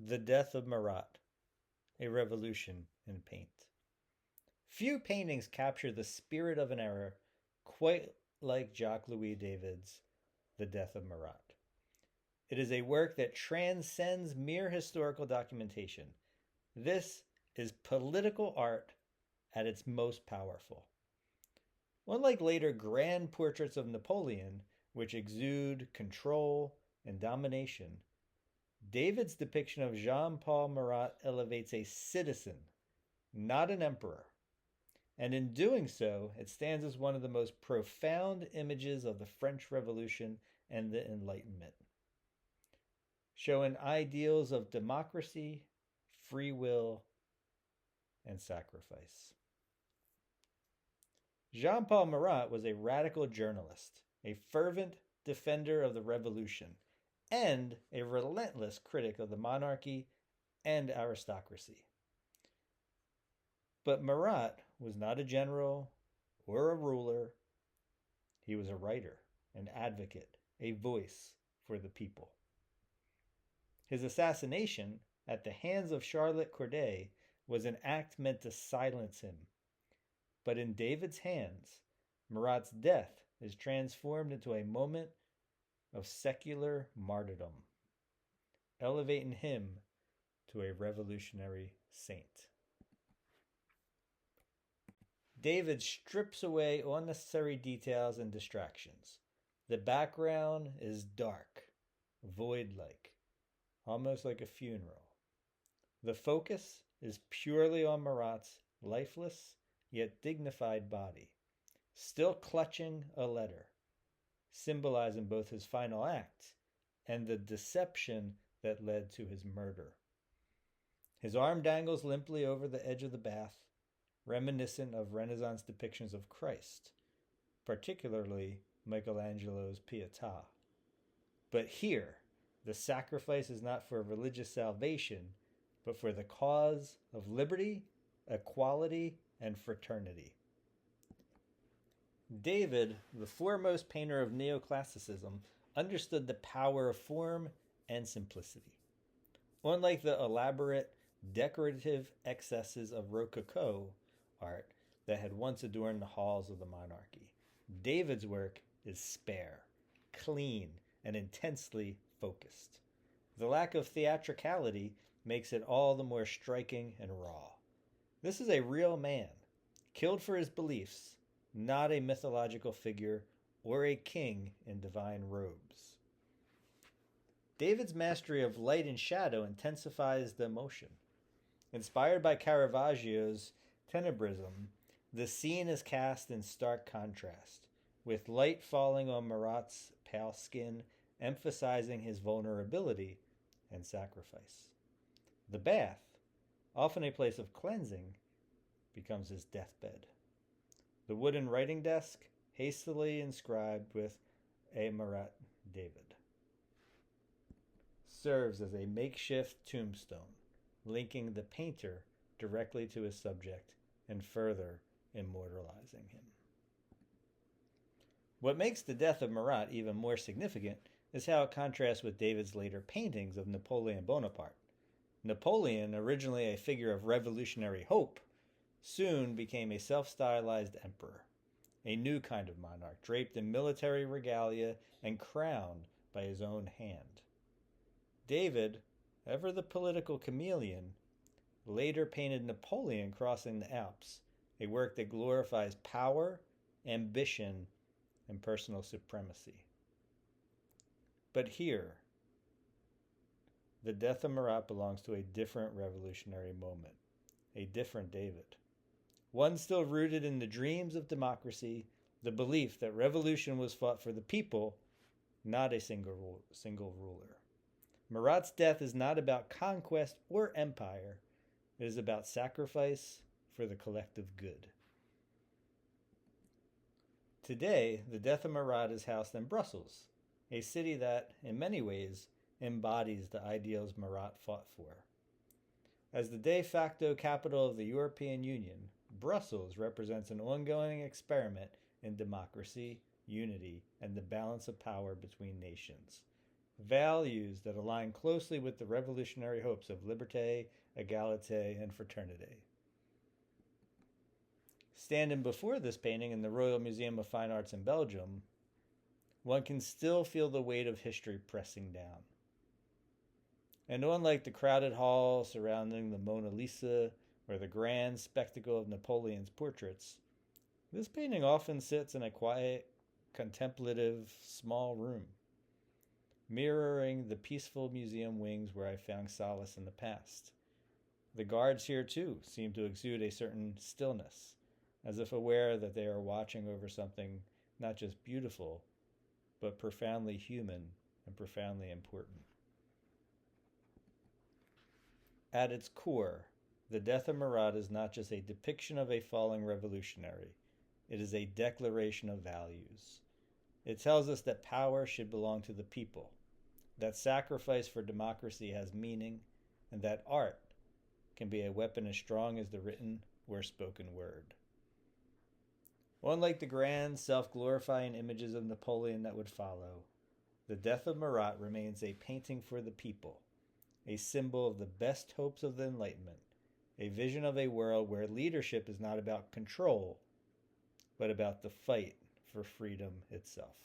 The Death of Marat, a Revolution in Paint. Few paintings capture the spirit of an era quite like Jacques-Louis David's The Death of Marat. It is a work that transcends mere historical documentation. This is political art at its most powerful. Unlike later grand portraits of Napoleon, which exude control and domination, David's depiction of Jean-Paul Marat elevates a citizen, not an emperor. And in doing so, it stands as one of the most profound images of the French Revolution and the Enlightenment, showing ideals of democracy, free will, and sacrifice. Jean-Paul Marat was a radical journalist, a fervent defender of the revolution, and a relentless critic of the monarchy and aristocracy. But Marat was not a general or a ruler. He was a writer, an advocate, a voice for the people. His assassination at the hands of Charlotte Corday was an act meant to silence him. But in David's hands, Marat's death is transformed into a moment of secular martyrdom, elevating him to a revolutionary saint. David strips away unnecessary details and distractions. The background is dark, void-like, almost like a funeral. The focus is purely on Marat's lifeless yet dignified body, still clutching a letter, symbolizing both his final act and the deception that led to his murder. His arm dangles limply over the edge of the bath, reminiscent of Renaissance depictions of Christ, particularly Michelangelo's Pietà. But here, the sacrifice is not for religious salvation, but for the cause of liberty, equality, and fraternity. David, the foremost painter of Neoclassicism, understood the power of form and simplicity. Unlike the elaborate, decorative excesses of Rococo art that had once adorned the halls of the monarchy, David's work is spare, clean, and intensely focused. The lack of theatricality makes it all the more striking and raw. This is a real man, killed for his beliefs, not a mythological figure or a king in divine robes. David's mastery of light and shadow intensifies the emotion. Inspired by Caravaggio's Tenebrism, the scene is cast in stark contrast, with light falling on Marat's pale skin, emphasizing his vulnerability and sacrifice. The bath, often a place of cleansing, becomes his deathbed. The wooden writing desk, hastily inscribed with A. Marat David, serves as a makeshift tombstone, linking the painter directly to his subject and further immortalizing him. What makes the death of Marat even more significant is how it contrasts with David's later paintings of Napoleon Bonaparte. Napoleon, originally a figure of revolutionary hope, soon became a self-stylized emperor, a new kind of monarch draped in military regalia and crowned by his own hand. David, ever the political chameleon, later painted Napoleon crossing the Alps, a work that glorifies power, ambition, and personal supremacy. But here, the death of Marat belongs to a different revolutionary moment, a different David. One still rooted in the dreams of democracy, the belief that revolution was fought for the people, not a single ruler. Marat's death is not about conquest or empire. It is about sacrifice for the collective good. Today, the death of Marat is housed in Brussels, a city that, in many ways, embodies the ideals Marat fought for. As the de facto capital of the European Union, Brussels represents an ongoing experiment in democracy, unity, and the balance of power between nations. values that align closely with the revolutionary hopes of liberté, égalité, and fraternité. Standing before this painting in the Royal Museum of Fine Arts in Belgium, one can still feel the weight of history pressing down. And unlike the crowded hall surrounding the Mona Lisa or the grand spectacle of Napoleon's portraits, this painting often sits in a quiet, contemplative, small room, mirroring the peaceful museum wings where I found solace in the past. The guards here, too, seem to exude a certain stillness, as if aware that they are watching over something not just beautiful, but profoundly human and profoundly important. At its core, the Death of Marat is not just a depiction of a falling revolutionary. It is a declaration of values. It tells us that power should belong to the people, that sacrifice for democracy has meaning, and that art can be a weapon as strong as the written or spoken word. Unlike the grand, self-glorifying images of Napoleon that would follow, the Death of Marat remains a painting for the people, a symbol of the best hopes of the Enlightenment, a vision of a world where leadership is not about control, but about the fight for freedom itself.